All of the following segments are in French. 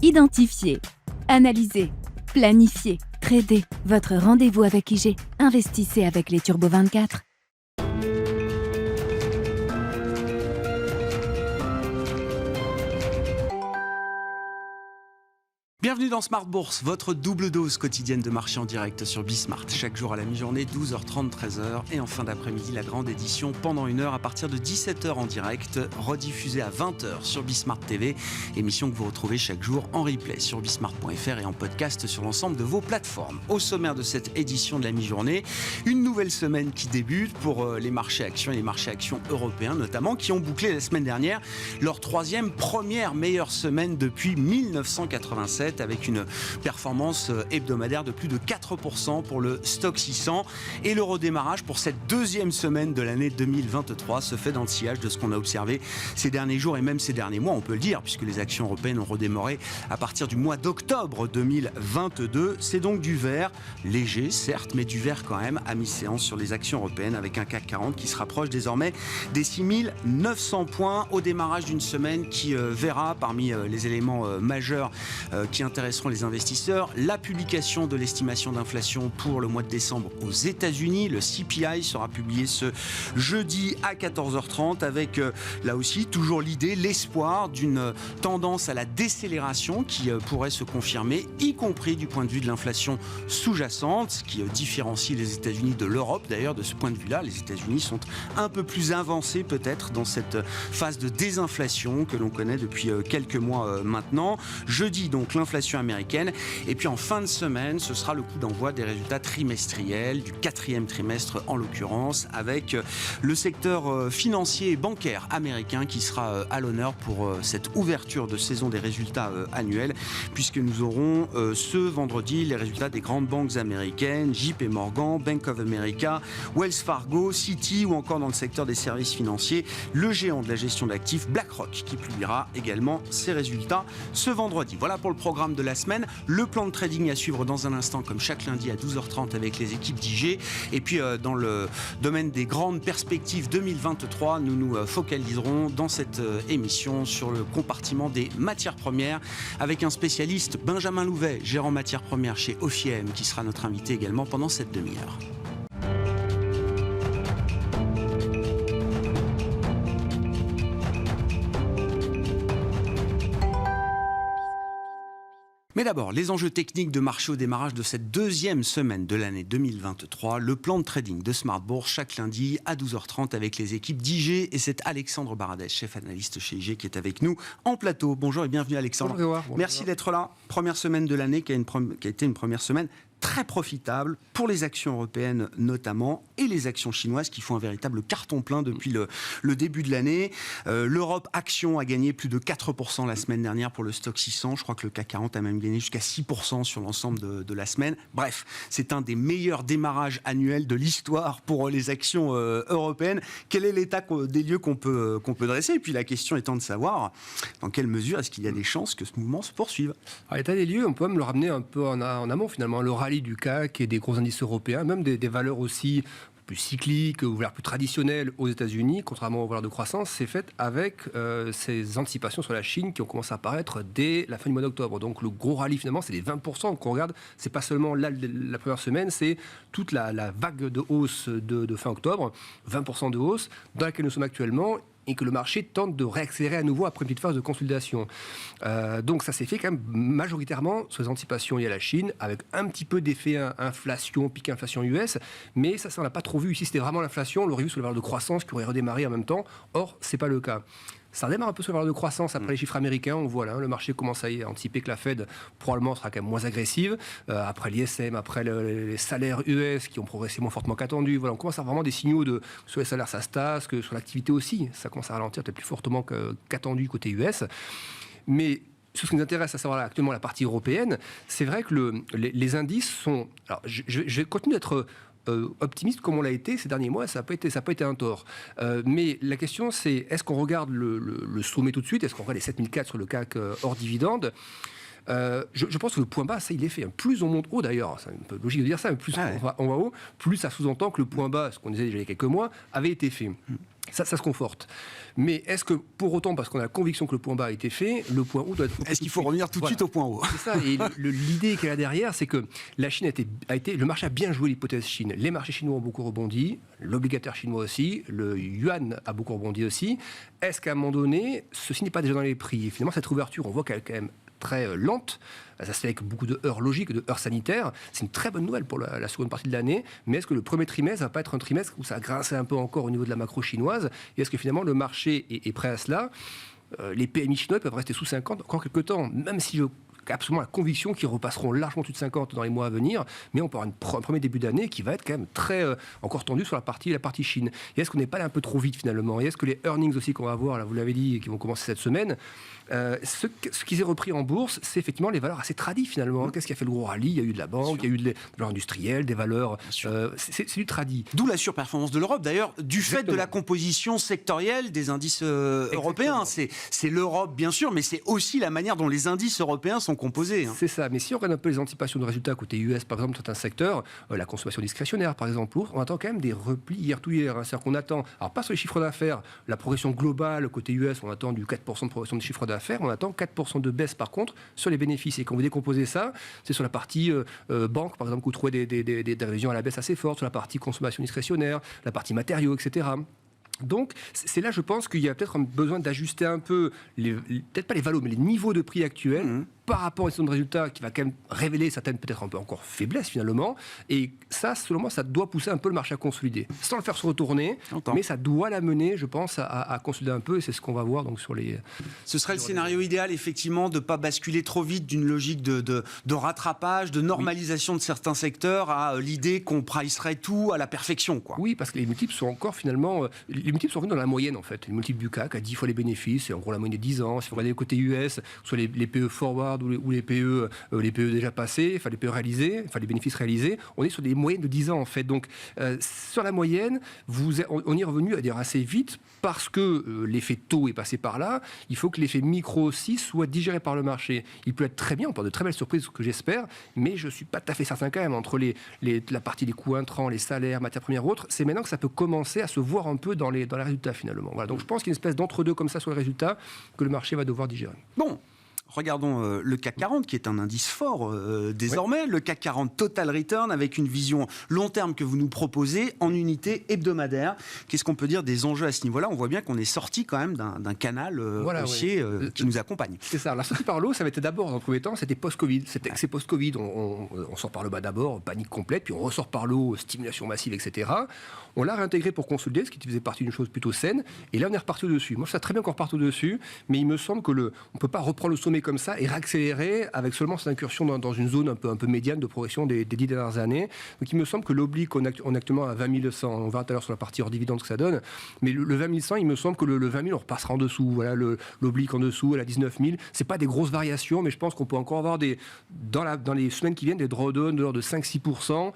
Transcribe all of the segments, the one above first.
Identifier, analyser, planifier, trader. Votre rendez-vous avec IG. Investissez avec les Turbo 24. Bienvenue dans Smart Bourse, votre double dose quotidienne de marché en direct sur Bismart. Chaque jour à la mi-journée, 12h30, 13h. Et en fin d'après-midi, la grande édition pendant 1 heure à partir de 17h en direct, rediffusée à 20h sur Bismart TV. Émission que vous retrouvez chaque jour en replay sur bismart.fr et en podcast sur l'ensemble de vos plateformes. Au sommaire de cette édition de la mi-journée, une nouvelle semaine qui débute pour les marchés actions et les marchés actions européens notamment, qui ont bouclé la semaine dernière leur première meilleure semaine depuis 1987. Avec une performance hebdomadaire de plus de 4% pour le Stoxx 600. Et le redémarrage pour cette deuxième semaine de l'année 2023 se fait dans le sillage de ce qu'on a observé ces derniers jours et même ces derniers mois, on peut le dire, puisque les actions européennes ont redémarré à partir du mois d'octobre 2022. C'est donc du vert, léger certes, mais du vert quand même à mi-séance sur les actions européennes, avec un CAC 40 qui se rapproche désormais des 6900 points au démarrage d'une semaine qui verra parmi les éléments majeurs qui intéresseront les investisseurs, la publication de l'estimation d'inflation pour le mois de décembre aux États-Unis. Le CPI sera publié ce jeudi à 14h30 avec là aussi toujours l'idée, l'espoir d'une tendance à la décélération qui pourrait se confirmer, y compris du point de vue de l'inflation sous-jacente, ce qui différencie les États-Unis de l'Europe. D'ailleurs, de ce point de vue-là, les États-Unis sont un peu plus avancés peut-être dans cette phase de désinflation que l'on connaît depuis quelques mois maintenant. Jeudi, donc, l'inflation américaine. Et puis en fin de semaine, ce sera le coup d'envoi des résultats trimestriels, du 4e trimestre en l'occurrence, avec le secteur financier et bancaire américain qui sera à l'honneur pour cette ouverture de saison des résultats annuels, puisque nous aurons ce vendredi les résultats des grandes banques américaines, JP Morgan, Bank of America, Wells Fargo, Citi, ou encore dans le secteur des services financiers, le géant de la gestion d'actifs BlackRock qui publiera également ses résultats ce vendredi. Voilà pour le programme de la semaine. Le plan de trading à suivre dans un instant, comme chaque lundi à 12h30 avec les équipes d'IG. Et puis dans le domaine des grandes perspectives 2023, nous nous focaliserons dans cette émission sur le compartiment des matières premières avec un spécialiste, Benjamin Louvet, gérant matières premières chez Ofiem, qui sera notre invité également pendant cette demi-heure. Mais d'abord, les enjeux techniques de marché au démarrage de cette deuxième semaine de l'année 2023. Le plan de trading de Smart Bourse chaque lundi à 12h30 avec les équipes d'IG. Et c'est Alexandre Baradès, chef analyste chez IG, qui est avec nous en plateau. Bonjour et bienvenue Alexandre. Bonjour. Merci d'être là. Première semaine de l'année qui a été une première semaine très profitable pour les actions européennes notamment et les actions chinoises qui font un véritable carton plein depuis le début de l'année. L'Europe Action a gagné plus de 4% la semaine dernière pour le Stoxx 600. Je crois que le CAC 40 a même gagné jusqu'à 6% sur l'ensemble de la semaine. Bref, c'est un des meilleurs démarrages annuels de l'histoire pour les actions européennes. Quel est l'état des lieux qu'on peut dresser? Et puis la question étant de savoir dans quelle mesure est-ce qu'il y a des chances que ce mouvement se poursuive. À l'état des lieux, on peut même le ramener un peu en amont finalement. Le rallye du CAC et des gros indices européens, même des valeurs aussi plus cycliques ou plus traditionnelles aux États-Unis, contrairement aux valeurs de croissance, c'est fait avec ces anticipations sur la Chine qui ont commencé à apparaître dès la fin du mois d'octobre. Donc le gros rallye finalement, c'est les 20% qu'on regarde. C'est pas seulement la première semaine, c'est toute la vague de hausse de fin octobre, 20% de hausse dans laquelle nous sommes actuellement, et que le marché tente de réaccélérer à nouveau après une petite phase de consolidation. Donc ça s'est fait quand même majoritairement sur les anticipations liées à la Chine, avec un petit peu d'effet inflation, pic inflation US, mais ça on l'a pas trop vu. Ici, c'était vraiment l'inflation, on l'aurait vu sur le valeur de croissance qui aurait redémarré en même temps. Or, c'est pas le cas. Ça redémarre un peu sur la valeur de croissance après les chiffres américains. On voit là, le marché commence à anticiper que la Fed probablement sera quand même moins agressive. Après l'ISM, après les salaires US qui ont progressé moins fortement qu'attendu. Voilà, on commence à avoir vraiment des signaux sur les salaires, ça se tasse, que sur l'activité aussi, ça commence à ralentir peut-être plus fortement qu'attendu côté US. Mais ce qui nous intéresse, à savoir actuellement la partie européenne, c'est vrai que les indices sont... Alors, je vais continuer d'être optimiste comme on l'a été ces derniers mois, ça n'a pas été un tort. Mais la question, c'est est-ce qu'on regarde le sommet tout de suite? Est-ce qu'on regarde les 7004 sur le CAC hors dividende? Je pense que le point bas, ça, il est fait. Plus on monte haut, d'ailleurs, c'est un peu logique de dire ça, mais plus on va haut, plus ça sous-entend que le point bas, ce qu'on disait déjà il y a quelques mois, avait été fait. Ça se conforte. Mais est-ce que, pour autant, parce qu'on a la conviction que le point bas a été fait, le point haut doit être... Est-ce qu'il faut revenir tout de suite au point haut? C'est ça, et l'idée qu'il y a là derrière, c'est que la Chine le marché a bien joué l'hypothèse Chine. Les marchés chinois ont beaucoup rebondi, l'obligataire chinois aussi, le yuan a beaucoup rebondi aussi. Est-ce qu'à un moment donné, ceci n'est pas déjà dans les prix? Et finalement, cette ouverture, on voit qu'elle est quand même très lente. Ça se fait avec beaucoup de heures logiques, de heures sanitaires. C'est une très bonne nouvelle pour la seconde partie de l'année. Mais est-ce que le premier trimestre ne va pas être un trimestre où ça grince un peu encore au niveau de la macro chinoise? Et est-ce que finalement le marché est prêt à cela? Les PMI chinois peuvent rester sous 50 encore quelques temps, même si j'ai absolument la conviction qu'ils repasseront largement au-dessus de 50 dans les mois à venir, mais on peut avoir un premier début d'année qui va être quand même très encore tendu sur la partie Chine. Et est-ce qu'on n'est pas allé un peu trop vite finalement? Et est-ce que les earnings aussi qu'on va avoir, là, vous l'avez dit, qui vont commencer cette semaine, ce qui s'est repris en bourse, c'est effectivement les valeurs assez tradies finalement. Qu'est-ce qui a fait le gros rallye? Il y a eu de la banque, il y a eu de valeurs industrielles, des valeurs... c'est du tradit. D'où la surperformance de l'Europe, d'ailleurs, du fait de la composition sectorielle des indices européens. C'est l'Europe, bien sûr, mais c'est aussi la manière dont les indices européens sont composés. C'est ça, mais si on regarde un peu les anticipations de résultats côté US, par exemple, dans certains secteurs, la consommation discrétionnaire, par exemple, on attend quand même des replis hier tout hier. C'est-à-dire qu'on attend, alors pas sur les chiffres d'affaires, la progression globale côté US, on attend du 4% de progression de chiffre d'affaires, on attend 4% de baisse par contre sur les bénéfices. Et quand vous décomposez ça, c'est sur la partie banque, par exemple, que vous trouvez des révisions à la baisse assez fortes, sur la partie consommation discrétionnaire, la partie matériaux, etc. Donc, c'est là, je pense qu'il y a peut-être un besoin d'ajuster un peu, peut-être pas les valos, mais les niveaux de prix actuels par rapport à une de résultats qui va quand même révéler certaines, peut-être un peu encore faiblesses finalement. Et ça, selon moi, ça doit pousser un peu le marché à consolider. Sans le faire se retourner, mais ça doit l'amener, je pense, à consolider un peu. Et c'est ce qu'on va voir donc sur les... Ce serait le scénario idéal, effectivement, de ne pas basculer trop vite d'une logique de rattrapage, de normalisation de certains secteurs à l'idée qu'on pricerait tout à la perfection, quoi. Oui, parce que les multiples sont encore finalement... Les multiples sont revenus dans la moyenne, en fait. Les multiples du CAC à 10 fois les bénéfices, c'est en gros la moyenne des 10 ans. Si vous regardez le côté US, soit les PE forward ou les PE déjà passés, enfin les PE réalisés, enfin les bénéfices réalisés, on est sur des moyennes de 10 ans, en fait. Donc, sur la moyenne, on y est revenu à dire assez vite parce que l'effet taux est passé par là. Il faut que l'effet micro aussi soit digéré par le marché. Il peut être très bien, on parle de très belles surprises que j'espère, mais je ne suis pas tout à fait certain quand même. Entre la partie des coûts intrants, les salaires, matières premières autres, c'est maintenant que ça peut commencer à se voir un peu dans les résultats finalement. Voilà. Donc je pense qu'il y a une espèce d'entre-deux comme ça sur les résultats que le marché va devoir digérer. Bon. Regardons le CAC 40, qui est un indice fort désormais. Oui. Le CAC 40 Total Return, avec une vision long terme que vous nous proposez en unité hebdomadaire. Qu'est-ce qu'on peut dire des enjeux à ce niveau-là? On voit bien qu'on est sorti quand même d'un canal haussier qui nous accompagne. C'est ça. La sortie par le haut, ça va être d'abord, dans le premier temps, c'était post-Covid. C'est post-Covid. On sort par le bas d'abord, panique complète, puis on ressort par le haut, stimulation massive, etc. On l'a réintégré pour consolider, ce qui faisait partie d'une chose plutôt saine. Et là, on est reparti au-dessus. Moi, je sais très bien qu'on repart au-dessus, mais il me semble que on ne peut pas reprendre le sommet comme ça et réaccélérer avec seulement cette incursion dans une zone un peu médiane de progression des 10 dernières années. Donc il me semble que l'oblique, on est actuellement à 20 100, on verra tout à l'heure sur la partie hors dividende ce que ça donne, mais le 20 100, il me semble que le 20 000, on repassera en dessous. Voilà, l'oblique en dessous, à la 19 000. C'est pas des grosses variations, mais je pense qu'on peut encore avoir dans les semaines qui viennent des drawdowns de l'ordre de 5-6%,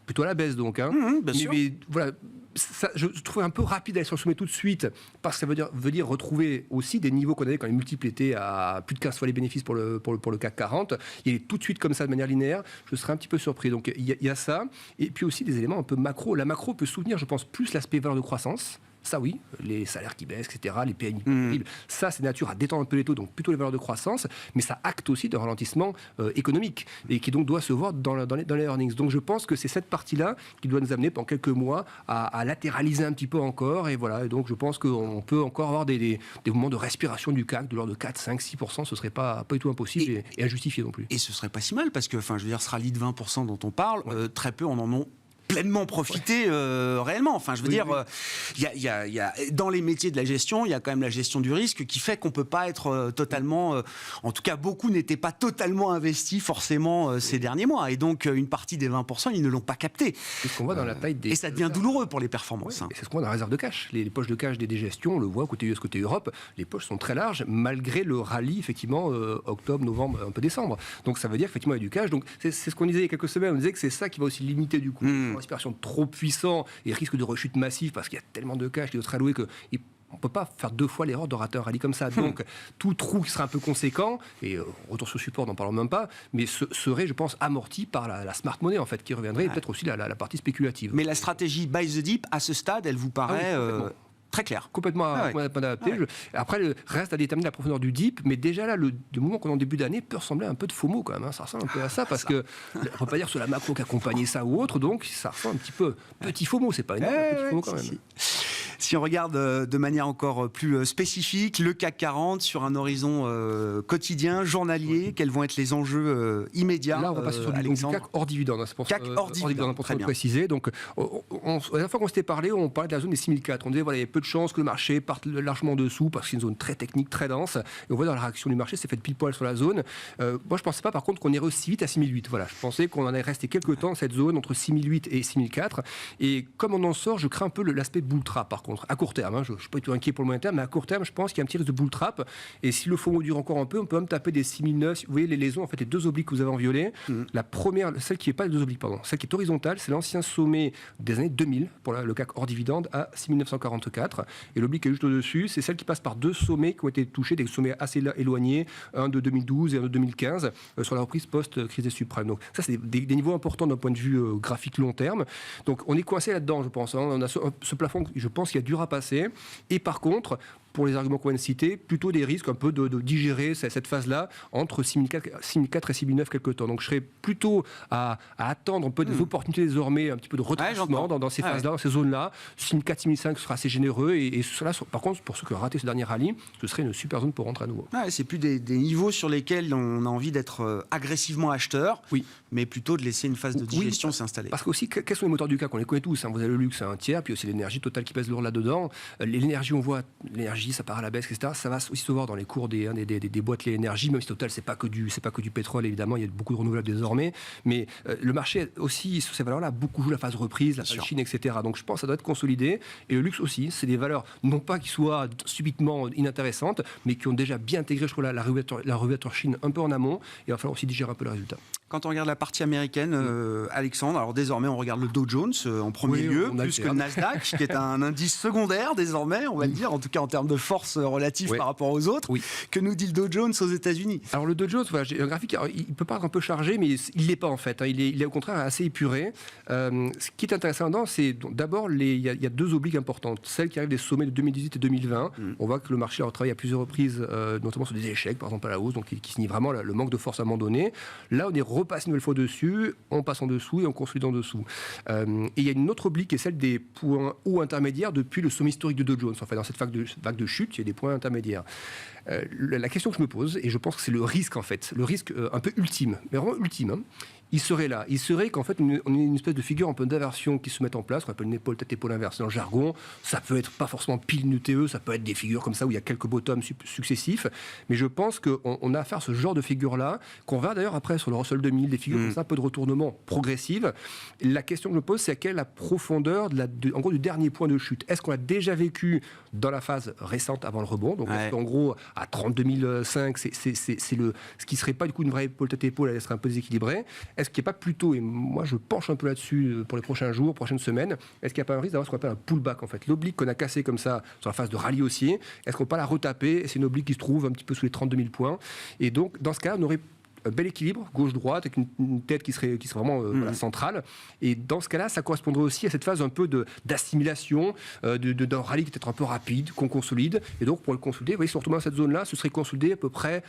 plutôt à la baisse donc. Bien sûr. Mais voilà. Ça, je trouvais un peu rapide d'aller sur le sommet tout de suite, parce que ça veut dire retrouver aussi des niveaux qu'on avait quand les multiples étaient à plus de 15 fois les bénéfices pour le CAC 40. Il est tout de suite comme ça de manière linéaire, je serais un petit peu surpris. Donc il y a ça, et puis aussi des éléments un peu macro. La macro peut soutenir, je pense, plus l'aspect valeur de croissance. Ça oui, les salaires qui baissent, etc., les PMI, ça c'est nature à détendre un peu les taux, donc plutôt les valeurs de croissance, mais ça acte aussi d'un ralentissement économique, et qui donc doit se voir dans les earnings. Donc je pense que c'est cette partie-là qui doit nous amener pendant quelques mois à latéraliser un petit peu encore, et voilà, et donc je pense qu'on peut encore avoir des moments de respiration du CAC de l'ordre de 4, 5, 6%, ce serait pas du tout impossible et injustifié non plus. Et ce serait pas si mal, parce que, je veux dire, ce rallye de 20% dont on parle, très peu en ont pleinement profiter réellement. Enfin, je veux dire, il y a dans les métiers de la gestion, il y a quand même la gestion du risque qui fait qu'on peut pas être totalement, en tout cas beaucoup n'étaient pas totalement investis forcément ces derniers mois. Et donc une partie des 20%, ils ne l'ont pas capté. C'est ce qu'on voit dans la taille des... Et ça devient douloureux pour les performances. Et c'est ce qu'on voit dans la réserve de cash. Les poches de cash des gestions, on le voit côté US, côté Europe, les poches sont très larges malgré le rallye effectivement octobre, novembre, un peu décembre. Donc ça veut dire effectivement il y a du cash. Donc c'est ce qu'on disait il y a quelques semaines. On disait que c'est ça qui va aussi limiter du coup. Respiration trop puissant et risque de rechute massive parce qu'il y a tellement de cash qui doit être alloué que on ne peut pas faire 2 fois l'erreur de rater un rallye comme ça. Donc, tout trou qui sera un peu conséquent, et retour sur support, n'en parlons même pas, mais serait, je pense, amorti par la smart money, en fait, qui reviendrait, et peut-être aussi la partie spéculative. Mais la stratégie buy the dip, à ce stade, elle vous paraît très claire. Complètement adapté. Après, reste à déterminer la profondeur du dip, mais déjà là, du moment qu'on est en début d'année, peut ressembler un peu de FOMO quand même. Ça ressemble un peu à ça, parce que on ne peut pas dire sur la macro qui accompagnait ça ou autre, donc ça ressemble un petit peu petit FOMO, c'est pas énorme, petit FOMO quand même. Si on regarde de manière encore plus spécifique, le CAC 40 sur un horizon quotidien, journalier, quels vont être les enjeux immédiats? Là, on va passer sur du CAC hors dividende. C'est pour CAC hors dividende, pour préciser. Donc, la dernière fois qu'on s'était parlé, on parlait de la zone des 6004. On disait voilà, il y a peu de chances que le marché parte largement en dessous parce que c'est une zone très technique, très dense. Et on voit dans la réaction du marché, c'est fait pile poil sur la zone. Moi, je ne pensais pas par contre qu'on irait aussi vite à 6008. Voilà, je pensais qu'on en allait rester quelques temps dans cette zone entre 6008 et 6004. Et comme on en sort, je crains un peu l'aspect bull trap par contre. À court terme, je ne suis pas du tout inquiet pour le moyen terme, mais à court terme, je pense qu'il y a un petit risque de bull trap. Et si le FOMO dure encore un peu, on peut même taper des 6009. Vous voyez les zones, en fait, les 2 obliques que vous avez en violet. La première, celle qui n'est pas les 2 obliques, pardon, celle qui est horizontale, c'est l'ancien sommet des années 2000 pour le CAC hors dividende à 6944. Et l'oblique est juste au-dessus, c'est celle qui passe par 2 sommets qui ont été touchés, des sommets assez éloignés, un de 2012 et un de 2015, sur la reprise post-crise des subprimes. Donc ça, c'est des niveaux importants d'un point de vue graphique long terme. Donc on est coincé là-dedans, je pense. On a ce plafond, je pense, qu'il y a dur à passer. Et par contre, pour les arguments qu'on vient de citer, plutôt des risques un peu de digérer cette phase-là entre 6004 et 6009 quelques temps. Donc je serais plutôt à attendre un peu des opportunités désormais, un petit peu de retranchement dans ces phases-là, dans ces zones-là. 6004, 6005 sera assez généreux et cela, par contre, pour ceux qui ont raté ce dernier rallye, ce serait une super zone pour rentrer à nouveau. C'est plus des niveaux sur lesquels on a envie d'être agressivement acheteur, mais plutôt de laisser une phase de digestion s'installer. Parce qu'aussi, quels sont les moteurs du CAC? On les connaît tous. Vous avez le luxe, un tiers, puis aussi l'énergie totale qui pèse lourd là-dedans. L'énergie, on voit, l'énergie, ça part à la baisse, etc. Ça va aussi se voir dans les cours des boîtes l'énergie, même si Total, c'est pas que du pétrole, évidemment, il y a beaucoup de renouvelables désormais. Mais le marché aussi, sur ces valeurs-là, beaucoup joue la phase reprise, la phase Chine, etc. Donc je pense que ça doit être consolidé. Et le luxe aussi, c'est des valeurs, non pas qui soient subitement inintéressantes, mais qui ont déjà bien intégré, je crois, la réouverture Chine un peu en amont. Et il va falloir aussi digérer un peu le résultat. Quand on regarde la partie américaine, Alexandre, alors désormais on regarde le Dow Jones en premier lieu, plus que le Nasdaq, qui est un indice secondaire désormais, on va le dire, en tout cas en termes de force relative par rapport aux autres. Que nous dit le Dow Jones aux États-Unis? Alors le Dow Jones, voilà, j'ai un graphique, alors, il peut paraître un peu chargé, mais il ne l'est pas en fait. Il est au contraire assez épuré. Ce qui est intéressant dedans, c'est d'abord, il y a 2 obliques importantes. Celles qui arrivent des sommets de 2018 et 2020. On voit que le marché a retravaillé à plusieurs reprises, notamment sur des échecs, par exemple à la hausse, donc qui signifie vraiment le manque de force à un moment donné. Là, on est repasse une nouvelle fois dessus, on passe en dessous et on consolide en dessous. Et il y a une autre oblique qui est celle des points hauts intermédiaires depuis le sommet historique de Dow Jones. En fait, dans cette vague de chute, il y a des points intermédiaires. La question que je me pose, et je pense que c'est le risque en fait, le risque un peu ultime, mais vraiment ultime, il serait là. Il serait qu'en fait, on ait une espèce de figure un peu d'inversion qui se met en place, qu'on appelle une épaule tête-épaule inversée dans le jargon. Ça peut être pas forcément pile une UTE, ça peut être des figures comme ça où il y a quelques bottoms successifs. Mais je pense qu'on a affaire à ce genre de figure-là, qu'on va d'ailleurs après sur le Russell 2000, des figures comme ça, un peu de retournement progressif. La question que je me pose, c'est quelle est la profondeur en gros, du dernier point de chute. Est-ce qu'on l'a déjà vécu dans la phase récente avant le rebond? Donc, en gros, à 32 500, c'est ce qui serait pas du coup une vraie épaule tête-épaule, elle serait un peu déséquilibrée. Est-ce qu'il n'y a pas plutôt, et moi je penche un peu là-dessus pour les prochains jours, prochaines semaines, est-ce qu'il n'y a pas un risque d'avoir ce qu'on appelle un pullback en fait? L'oblique qu'on a cassé comme ça sur la phase de rallye haussier, est-ce qu'on peut pas la retaper? C'est une oblique qui se trouve un petit peu sous les 32 000 points. Et donc, dans ce cas, on aurait un bel équilibre, gauche-droite, avec une tête qui serait vraiment centrale. Et dans ce cas-là, ça correspondrait aussi à cette phase un peu d'assimilation, d'un rallye qui est peut-être un peu rapide, qu'on consolide. Et donc, pour le consolider, vous voyez, si on retombe dans cette zone-là, ce serait consolidé à peu près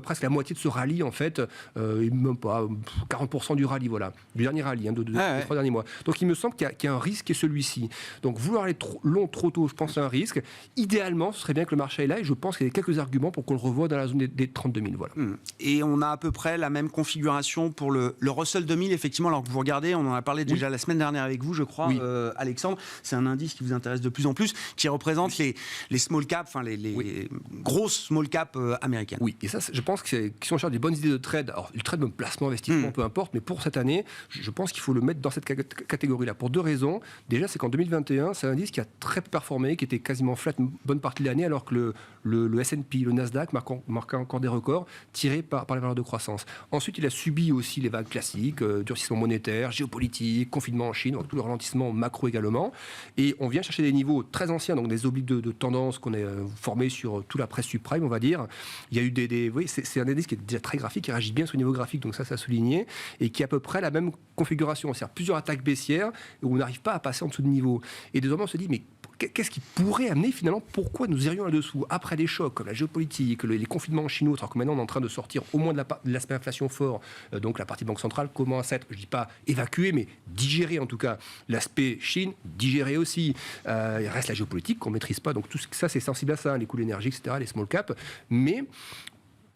presque la moitié de ce rallye, en fait, et même pas 40% du rallye, voilà, du dernier rallye, des 3 derniers mois. Donc, il me semble qu'il y a un risque qui est celui-ci. Donc, vouloir aller long trop tôt, je pense, c'est un risque. Idéalement, ce serait bien que le marché est là, et je pense qu'il y a quelques arguments pour qu'on le revoie dans la zone des 32 000, voilà. Et on a à peu près la même configuration pour le Russell 2000, effectivement, alors que vous regardez, on en a parlé déjà la semaine dernière avec vous, je crois, Alexandre, c'est un indice qui vous intéresse de plus en plus, qui représente les small caps, enfin les grosses small caps américaines. Oui, et ça, je pense qu'ils sont en charge des bonnes idées de trade. Alors, le trade, même placement, investissement, peu importe, mais pour cette année, je pense qu'il faut le mettre dans cette catégorie-là, pour 2 raisons. Déjà, c'est qu'en 2021, c'est un indice qui a très peu performé, qui était quasiment flat une bonne partie de l'année, alors que le S&P, le Nasdaq, marquant encore des records, tiré tiré par les valeurs de croissance. Ensuite, il a subi aussi les vagues classiques, durcissement monétaire, géopolitique, confinement en Chine, donc tout le ralentissement macro également. Et on vient chercher des niveaux très anciens, donc des obliques de tendance qu'on a formés sur toute la presse subprime, on va dire. Il y a eu oui, c'est un indice qui est déjà très graphique, qui réagit bien sur le niveau graphique, donc ça a souligné, et qui a à peu près la même configuration, c'est-à-dire plusieurs attaques baissières où on n'arrive pas à passer en dessous de niveau. Et désormais, on se dit, mais qu'est-ce qui pourrait amener finalement, pourquoi nous irions là-dessous après des chocs comme la géopolitique, les confinements en Chine, alors que maintenant on est en train de sortir au moins de l'aspect inflation fort, donc la partie banque centrale commence à être, je ne dis pas évacuée, mais digérée en tout cas. L'aspect Chine, digéré aussi. Il reste la géopolitique qu'on ne maîtrise pas, donc tout ça c'est sensible à ça, les coûts de l'énergie, etc., les small caps, mais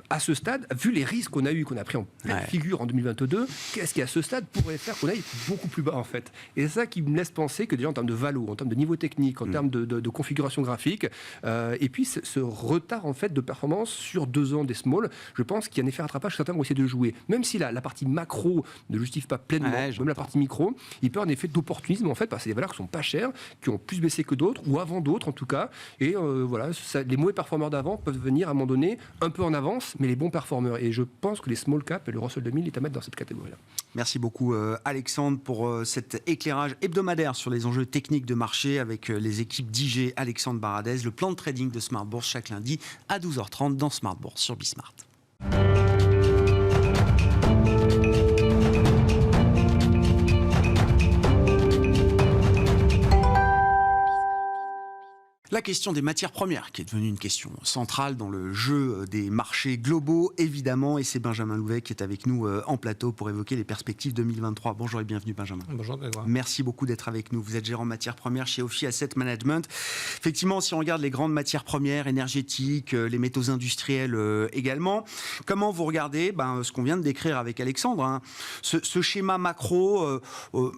à ce stade, vu les risques qu'on a pris en pleine figure en 2022, qu'est-ce qui à ce stade pourrait faire qu'on aille beaucoup plus bas en fait? Et c'est ça qui me laisse penser que déjà en termes de valo, en termes de niveau technique, en termes de configuration graphique, et puis ce retard en fait de performance sur 2 ans des small, je pense qu'il y a un effet rattrapage que certains vont essayer de jouer. Même si la partie macro ne justifie pas pleinement, même la partie micro, il peut y avoir un effet d'opportunisme en fait, parce que c'est des valeurs qui sont pas chères, qui ont plus baissé que d'autres, ou avant d'autres en tout cas, et voilà, les mauvais performeurs d'avant peuvent venir à un moment donné un peu en avance, mais les bons performeurs. Et je pense que les small caps et le Russell 2000 est à mettre dans cette catégorie-là. Merci beaucoup Alexandre pour cet éclairage hebdomadaire sur les enjeux techniques de marché avec les équipes d'IG, Alexandre Baradez, le plan de trading de Smart Bourse chaque lundi à 12h30 dans Smart Bourse sur Bismart. La question des matières premières, qui est devenue une question centrale dans le jeu des marchés globaux, évidemment, et c'est Benjamin Louvet qui est avec nous en plateau pour évoquer les perspectives 2023. Bonjour et bienvenue Benjamin. Bonjour Grégoire. Merci beaucoup d'être avec nous. Vous êtes gérant matières premières chez Ophi Asset Management. Effectivement, si on regarde les grandes matières premières, énergétiques, les métaux industriels également, comment vous regardez ce qu'on vient de décrire avec Alexandre, ce schéma macro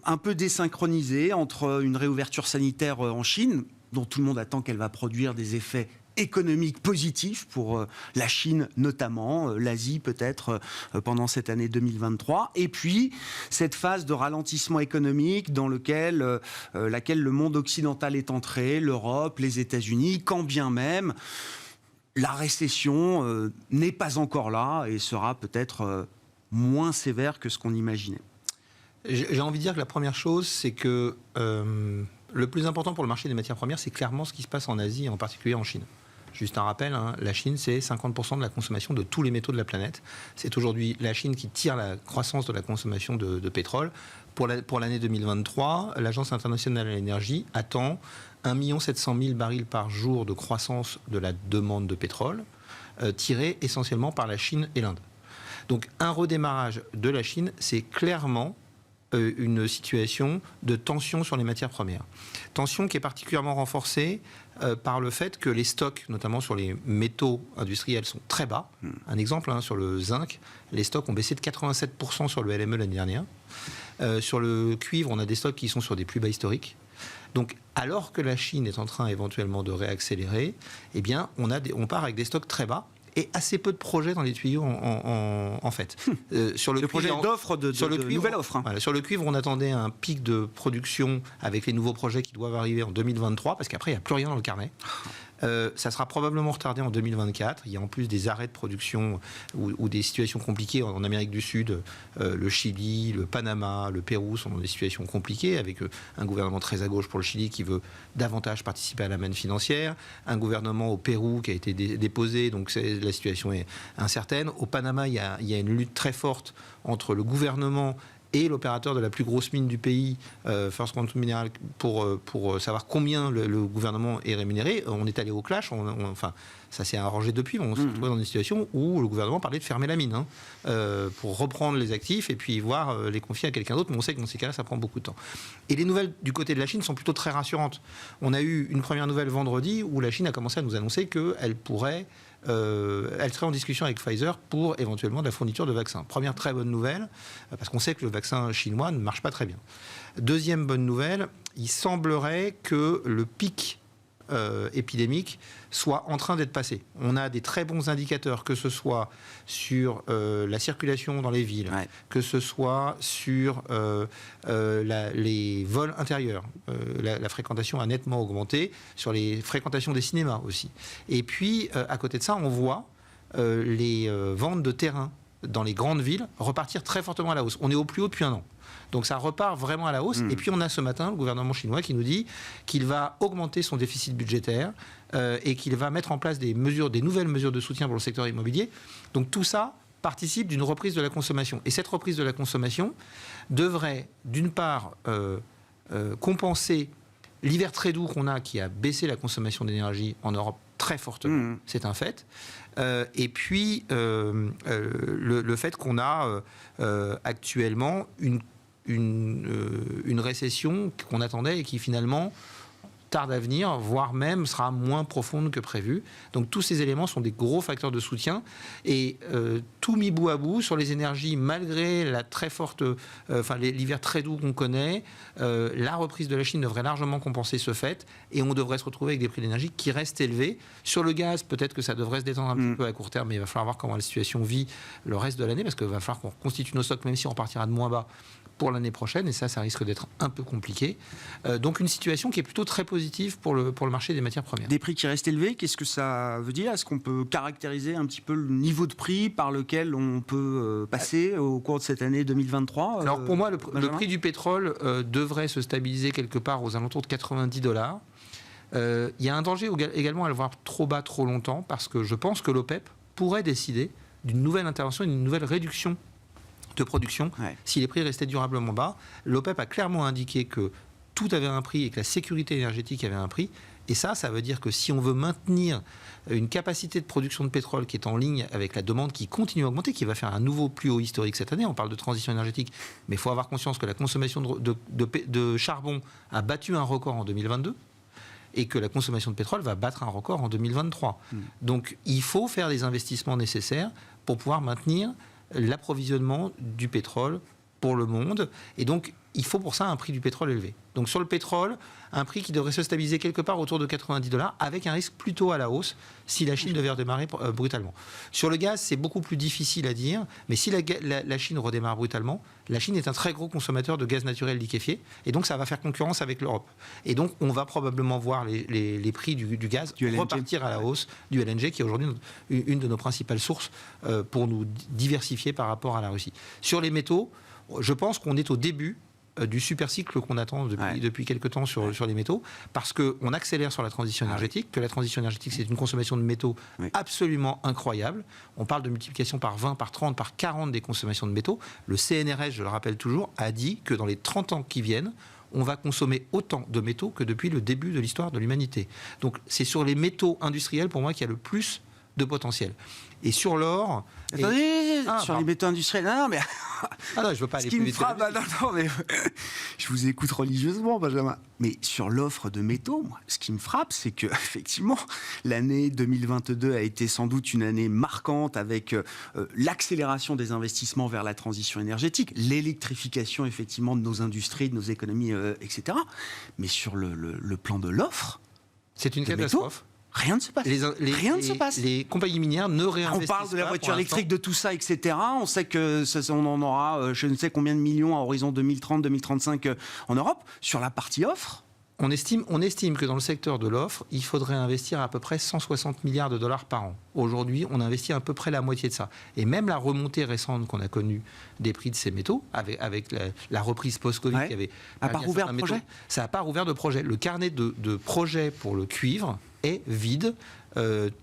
un peu désynchronisé entre une réouverture sanitaire en Chine, dont tout le monde attend qu'elle va produire des effets économiques positifs pour la Chine notamment, l'Asie peut-être pendant cette année 2023, et puis cette phase de ralentissement économique dans laquelle le monde occidental est entré, l'Europe, les États-Unis, quand bien même la récession n'est pas encore là et sera peut-être moins sévère que ce qu'on imaginait. J'ai envie de dire que la première chose, c'est que le plus important pour le marché des matières premières, c'est clairement ce qui se passe en Asie et en particulier en Chine. Juste un rappel, la Chine, c'est 50% de la consommation de tous les métaux de la planète. C'est aujourd'hui la Chine qui tire la croissance de la consommation de pétrole. Pour l'année 2023, l'Agence internationale de l'énergie attend 1 700 000 barils par jour de croissance de la demande de pétrole, tirée essentiellement par la Chine et l'Inde. Donc un redémarrage de la Chine, c'est clairement une situation de tension sur les matières premières. Tension qui est particulièrement renforcée par le fait que les stocks, notamment sur les métaux industriels, sont très bas. Un exemple, sur le zinc, les stocks ont baissé de 87% sur le LME l'année dernière. Sur le cuivre, on a des stocks qui sont sur des plus bas historiques. Donc, alors que la Chine est en train éventuellement de réaccélérer, eh bien, on part avec des stocks très bas. Et assez peu de projets dans les tuyaux en fait. Sur le projet d'offre de nouvelle offre. Voilà, sur le cuivre, on attendait un pic de production avec les nouveaux projets qui doivent arriver en 2023, parce qu'après, il n'y a plus rien dans le carnet. Ça sera probablement retardé en 2024. Il y a en plus des arrêts de production ou des situations compliquées en Amérique du Sud. Le Chili, le Panama, le Pérou sont dans des situations compliquées, avec un gouvernement très à gauche pour le Chili qui veut davantage participer à la manne financière, un gouvernement au Pérou qui a été déposé, donc la situation est incertaine. Au Panama, il y a une lutte très forte entre le gouvernement et l'opérateur de la plus grosse mine du pays, First Quantum Mineral, pour savoir combien le gouvernement est rémunéré. On est allé au clash, enfin, ça s'est arrangé depuis, on s'est retrouvé dans une situation où le gouvernement parlait de fermer la mine, pour reprendre les actifs et puis voir les confier à quelqu'un d'autre, mais on sait que dans ces cas-là, ça prend beaucoup de temps. Et les nouvelles du côté de la Chine sont plutôt très rassurantes. On a eu une première nouvelle vendredi où la Chine a commencé à nous annoncer qu'elle elle serait en discussion avec Pfizer pour éventuellement de la fourniture de vaccins. Première très bonne nouvelle, parce qu'on sait que le vaccin chinois ne marche pas très bien. Deuxième bonne nouvelle, il semblerait que le pic épidémique soit en train d'être passé. On a des très bons indicateurs, que ce soit sur la circulation dans les villes, que ce soit sur les vols intérieurs. La fréquentation a nettement augmenté, sur les fréquentations des cinémas aussi. Et puis, à côté de ça, on voit les ventes de terrain dans les grandes villes repartir très fortement à la hausse. On est au plus haut depuis un an. Donc ça repart vraiment à la hausse. Et puis on a ce matin le gouvernement chinois qui nous dit qu'il va augmenter son déficit budgétaire et qu'il va mettre en place des nouvelles mesures de soutien pour le secteur immobilier. Donc tout ça participe d'une reprise de la consommation. Et cette reprise de la consommation devrait, d'une part, compenser l'hiver très doux qu'on a, qui a baissé la consommation d'énergie en Europe très fortement, c'est un fait. Et puis, le fait qu'on a actuellement une récession qu'on attendait et qui finalement tarde à venir, voire même sera moins profonde que prévu. Donc tous ces éléments sont des gros facteurs de soutien. Et tout mis bout à bout, sur les énergies, malgré la très forte, l'hiver très doux qu'on connaît, la reprise de la Chine devrait largement compenser ce fait. Et on devrait se retrouver avec des prix d'énergie qui restent élevés. Sur le gaz, peut-être que ça devrait se détendre un petit peu à court terme, mais il va falloir voir comment la situation vit le reste de l'année, parce qu'il va falloir qu'on constitue nos stocks, même si on partira de moins bas pour l'année prochaine, et ça risque d'être un peu compliqué. Donc une situation qui est plutôt très positive pour le marché des matières premières. Des prix qui restent élevés, qu'est-ce que ça veut dire? Est-ce qu'on peut caractériser un petit peu le niveau de prix par lequel on peut passer au cours de cette année 2023? Alors pour moi, le prix du pétrole devrait se stabiliser quelque part aux alentours de $90. Il y a un danger également à le voir trop bas trop longtemps, parce que je pense que l'OPEP pourrait décider d'une nouvelle intervention, d'une nouvelle réduction de production, si les prix restaient durablement bas. L'OPEP a clairement indiqué que tout avait un prix et que la sécurité énergétique avait un prix. Et ça veut dire que si on veut maintenir une capacité de production de pétrole qui est en ligne avec la demande qui continue à augmenter, qui va faire un nouveau plus haut historique cette année, on parle de transition énergétique, mais il faut avoir conscience que la consommation de charbon a battu un record en 2022 et que la consommation de pétrole va battre un record en 2023. Donc il faut faire les investissements nécessaires pour pouvoir maintenir l'approvisionnement du pétrole pour le monde. Et donc, il faut pour ça un prix du pétrole élevé. Donc, sur le pétrole, un prix qui devrait se stabiliser quelque part autour de $90, avec un risque plutôt à la hausse si la Chine devait redémarrer brutalement. Sur le gaz, c'est beaucoup plus difficile à dire, mais si la Chine redémarre brutalement, la Chine est un très gros consommateur de gaz naturel liquéfié, et donc ça va faire concurrence avec l'Europe. Et donc, on va probablement voir les prix du gaz repartir à la hausse, du LNG, qui est aujourd'hui une de nos principales sources pour nous diversifier par rapport à la Russie. Sur les métaux, je pense qu'on est au début du super cycle qu'on attend depuis quelques temps sur les métaux, parce qu'on accélère sur la transition énergétique, que la transition énergétique, c'est une consommation de métaux absolument incroyable. On parle de multiplication par 20, par 30, par 40 des consommations de métaux. Le CNRS, je le rappelle toujours, a dit que dans les 30 ans qui viennent, on va consommer autant de métaux que depuis le début de l'histoire de l'humanité. Donc c'est sur les métaux industriels, pour moi, qu'il y a le plus de potentiel. Et sur l'or... Attendez, sur les métaux industriels... Non, mais... non, je veux pas aller plus vite. Non, mais je vous écoute religieusement, Benjamin. Mais sur l'offre de métaux, moi, ce qui me frappe, c'est que effectivement, l'année 2022 a été sans doute une année marquante avec l'accélération des investissements vers la transition énergétique, l'électrification effectivement de nos industries, de nos économies, etc. Mais sur le plan de l'offre, c'est une catastrophe. Rien ne se passe. Rien ne se passe. Les compagnies minières ne réinvestissent pas. On parle de la voiture électrique, de tout ça, etc. On sait que on en aura je ne sais combien de millions à horizon 2030-2035 en Europe. Sur la partie offre, on estime que dans le secteur de l'offre, il faudrait investir à peu près 160 milliards de dollars par an. Aujourd'hui, on investit à peu près la moitié de ça. Et même la remontée récente qu'on a connue des prix de ces métaux, avec la reprise post-Covid, qui avait... n'a pas rouvert de projet. Ça n'a pas rouvert de projet. Le carnet de projets pour le cuivre est vide.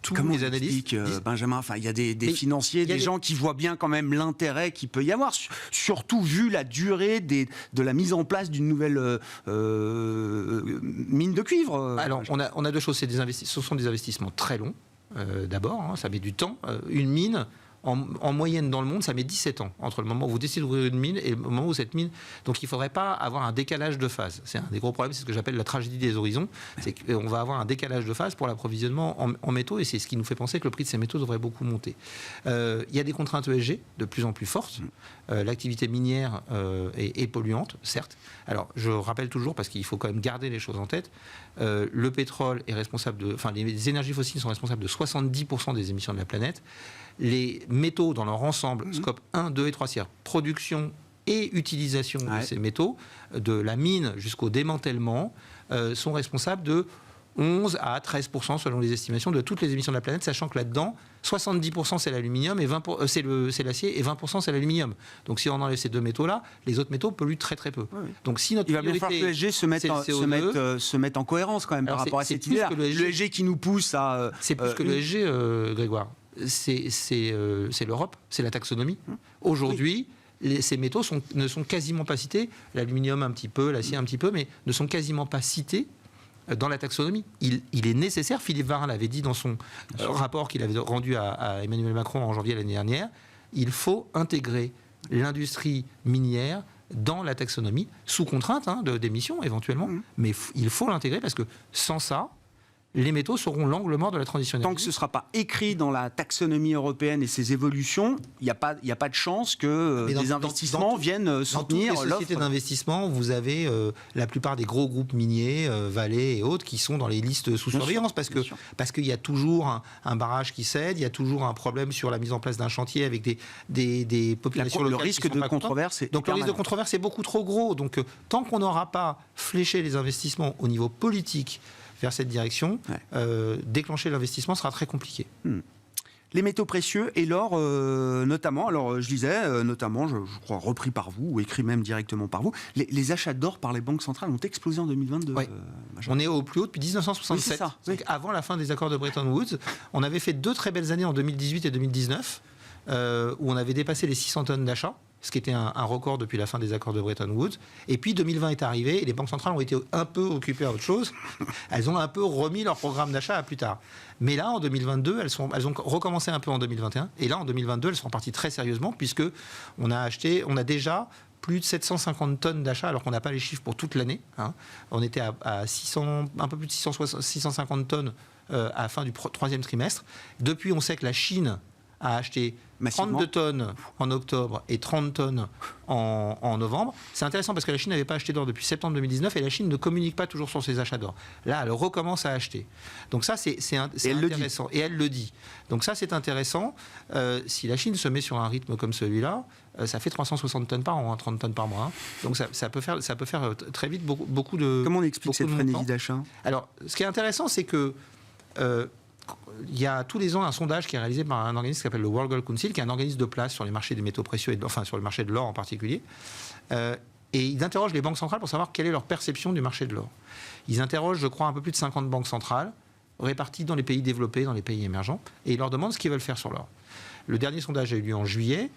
Tous les analystes disent... Benjamin, il y a des financiers, des gens qui voient bien quand même l'intérêt qu'il peut y avoir, surtout vu la durée de la mise en place d'une nouvelle mine de cuivre. Alors, on a deux choses. Ce sont des investissements très longs, d'abord, ça met du temps. Une mine... En moyenne dans le monde, ça met 17 ans entre le moment où vous décidez d'ouvrir une mine et le moment où cette mine... Donc il ne faudrait pas avoir un décalage de phase. C'est un des gros problèmes, c'est ce que j'appelle la tragédie des horizons. C'est qu'on va avoir un décalage de phase pour l'approvisionnement en métaux, et c'est ce qui nous fait penser que le prix de ces métaux devrait beaucoup monter. Il y a des contraintes ESG de plus en plus fortes. L'activité minière est polluante, certes. Alors je rappelle toujours, parce qu'il faut quand même garder les choses en tête, le pétrole est responsable les énergies fossiles sont responsables de 70% des émissions de la planète. Les métaux dans leur ensemble, scope 1, 2 et 3 tiers, production et utilisation de ces métaux, de la mine jusqu'au démantèlement, sont responsables de 11 à 13% selon les estimations de toutes les émissions de la planète, sachant que là-dedans, 70% c'est l'aluminium, et c'est l'acier, et 20% c'est l'aluminium. Donc si on enlève ces deux métaux-là, les autres métaux polluent très très peu. Oui. Donc si notre il va bien falloir que le SG se mette en cohérence quand même par rapport à cette idée-là. Le SG qui nous pousse à... C'est plus que le SG, Grégoire. C'est l'Europe, c'est la taxonomie. Aujourd'hui... Ces métaux ne sont quasiment pas cités, l'aluminium un petit peu, l'acier un petit peu, mais ne sont quasiment pas cités dans la taxonomie. Il est nécessaire, Philippe Varin l'avait dit dans son rapport qu'il avait rendu à Emmanuel Macron en janvier l'année dernière, il faut intégrer l'industrie minière dans la taxonomie, sous contrainte d'émissions éventuellement, mais il faut l'intégrer parce que sans ça, les métaux seront l'angle mort de la transition énergétique. Tant que ce ne sera pas écrit dans la taxonomie européenne et ses évolutions, il n'y a pas de chance que des investissements viennent soutenir l'offre. Dans toutes les sociétés d'investissement, vous avez la plupart des gros groupes miniers, Vale et autres, qui sont dans les listes sous surveillance parce qu'il y a toujours un barrage qui cède, il y a toujours un problème sur la mise en place d'un chantier avec des populations locales. Le risque de controverse est donc le risque de controverse est beaucoup trop gros. Donc tant qu'on n'aura pas fléché les investissements au niveau politique vers cette direction, déclencher l'investissement sera très compliqué. Les métaux précieux et l'or notamment, alors je disais notamment, je crois repris par vous ou écrit même directement par vous, les achats d'or par les banques centrales ont explosé en 2022. Oui. On est au plus haut depuis 1967. Oui, c'est ça. Donc, avant la fin des accords de Bretton Woods, on avait fait 2 très belles années en 2018 et 2019 où on avait dépassé les 600 tonnes d'achats, ce qui était un record depuis la fin des accords de Bretton Woods. Et puis 2020 est arrivé et les banques centrales ont été un peu occupées à autre chose. Elles ont un peu remis leur programme d'achat à plus tard. Mais là, en 2022, elles ont recommencé un peu en 2021. Et là, en 2022, elles sont parties très sérieusement puisque on a déjà plus de 750 tonnes d'achats, alors qu'on n'a pas les chiffres pour toute l'année. On était à 600, un peu plus de 650 tonnes à la fin du 3e trimestre. Depuis, on sait que la Chine a acheté massivement 32 tonnes en octobre et 30 tonnes en novembre. C'est intéressant parce que la Chine n'avait pas acheté d'or depuis septembre 2019 et la Chine ne communique pas toujours sur ses achats d'or. Là, elle recommence à acheter. Donc ça, c'est intéressant. Et elle le dit. Donc ça, c'est intéressant. Si la Chine se met sur un rythme comme celui-là, ça fait 360 tonnes par an, 30 tonnes par mois. Donc ça peut faire très vite beaucoup de... Comment on explique cette frénésie d'achat ? Alors, ce qui est intéressant, c'est que il y a tous les ans un sondage qui est réalisé par un organisme qui s'appelle le World Gold Council, qui est un organisme de place sur les marchés des métaux précieux, sur le marché de l'or en particulier. Et ils interrogent les banques centrales pour savoir quelle est leur perception du marché de l'or. Ils interrogent, je crois, un peu plus de 50 banques centrales, réparties dans les pays développés, dans les pays émergents, et ils leur demandent ce qu'ils veulent faire sur l'or. Le dernier sondage a eu lieu en juillet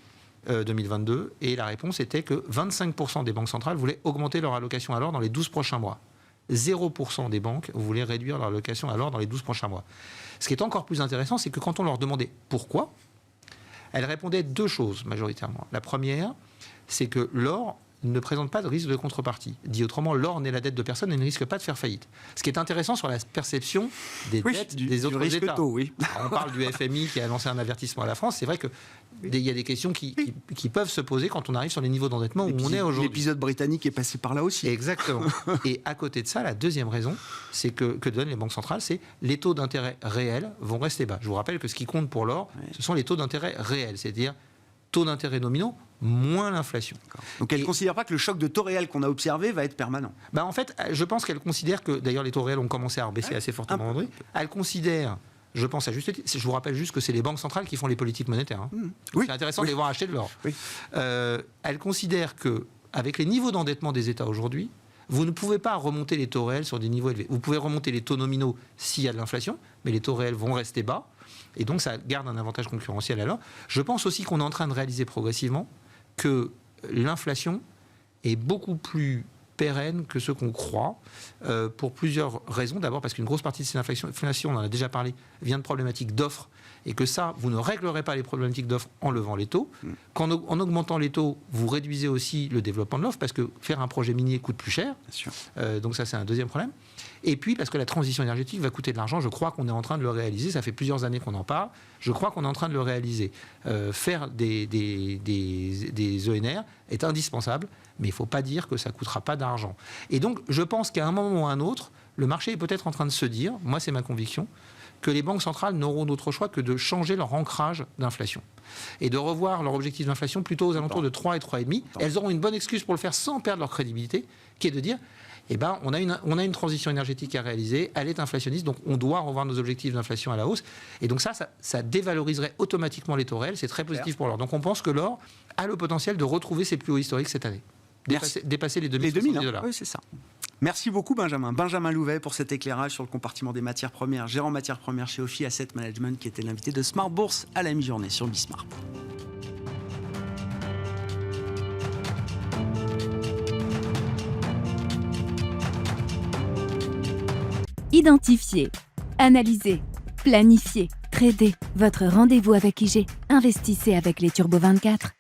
2022, et la réponse était que 25% des banques centrales voulaient augmenter leur allocation à l'or dans les 12 prochains mois. 0% des banques voulaient réduire leur allocation à l'or dans les 12 prochains mois. Ce qui est encore plus intéressant, c'est que quand on leur demandait pourquoi, elles répondaient 2 choses majoritairement. La première, c'est que l'or ne présente pas de risque de contrepartie. Dit autrement, l'or n'est la dette de personne et ne risque pas de faire faillite. Ce qui est intéressant sur la perception des dettes des autres États. On parle du FMI qui a lancé un avertissement à la France. C'est vrai qu'il y a des questions qui peuvent se poser quand on arrive sur les niveaux d'endettement où on est aujourd'hui. L'épisode britannique est passé par là aussi. Exactement. Et à côté de ça, la deuxième raison, c'est que donnent les banques centrales, c'est les taux d'intérêt réels vont rester bas. Je vous rappelle que ce qui compte pour l'or, ce sont les taux d'intérêt réels, c'est-à-dire taux d'intérêt nominaux moins l'inflation. Donc elle ne considère pas que le choc de taux réel qu'on a observé va être permanent. En fait, je pense qu'elle considère que, d'ailleurs les taux réels ont commencé à baisser assez fortement aujourd'hui, elle considère, je pense à juste titre, je vous rappelle juste que c'est les banques centrales qui font les politiques monétaires. C'est intéressant de les voir acheter de l'or. Elle considère qu'avec les niveaux d'endettement des États aujourd'hui, vous ne pouvez pas remonter les taux réels sur des niveaux élevés. Vous pouvez remonter les taux nominaux s'il y a de l'inflation, mais les taux réels vont rester bas. Et donc, ça garde un avantage concurrentiel alors. Je pense aussi qu'on est en train de réaliser progressivement que l'inflation est beaucoup plus pérenne que ce qu'on croit, pour plusieurs raisons. D'abord parce qu'une grosse partie de cette inflation, on en a déjà parlé, vient de problématiques d'offres, et que ça, vous ne réglerez pas les problématiques d'offres en levant les taux. En augmentant les taux, vous réduisez aussi le développement de l'offre, parce que faire un projet minier coûte plus cher. Bien sûr. Donc ça, c'est un deuxième problème. Et puis, parce que la transition énergétique va coûter de l'argent, je crois qu'on est en train de le réaliser. Ça fait plusieurs années qu'on en parle. Je crois qu'on est en train de le réaliser. Faire des ENR est indispensable, mais il ne faut pas dire que ça ne coûtera pas d'argent. Et donc, je pense qu'à un moment ou à un autre, le marché est peut-être en train de se dire, moi c'est ma conviction, que les banques centrales n'auront d'autre choix que de changer leur ancrage d'inflation et de revoir leur objectif d'inflation plutôt aux alentours de 3 et 3,5. Elles auront une bonne excuse pour le faire sans perdre leur crédibilité, qui est de dire on a une transition énergétique à réaliser, elle est inflationniste, donc on doit revoir nos objectifs d'inflation à la hausse. Et donc ça dévaloriserait automatiquement les taux réels, c'est très positif pour l'or. Donc on pense que l'or a le potentiel de retrouver ses plus hauts historiques cette année. Dépasser les 2000 $. Oui, c'est ça. Merci beaucoup Benjamin. Benjamin Louvet pour cet éclairage sur le compartiment des matières premières, gérant matières premières chez Ophi Asset Management, qui était l'invité de Smart Bourse à la mi-journée sur Bismart. Identifiez, analysez, planifiez, tradez. Votre rendez-vous avec IG. Investissez avec les Turbo 24.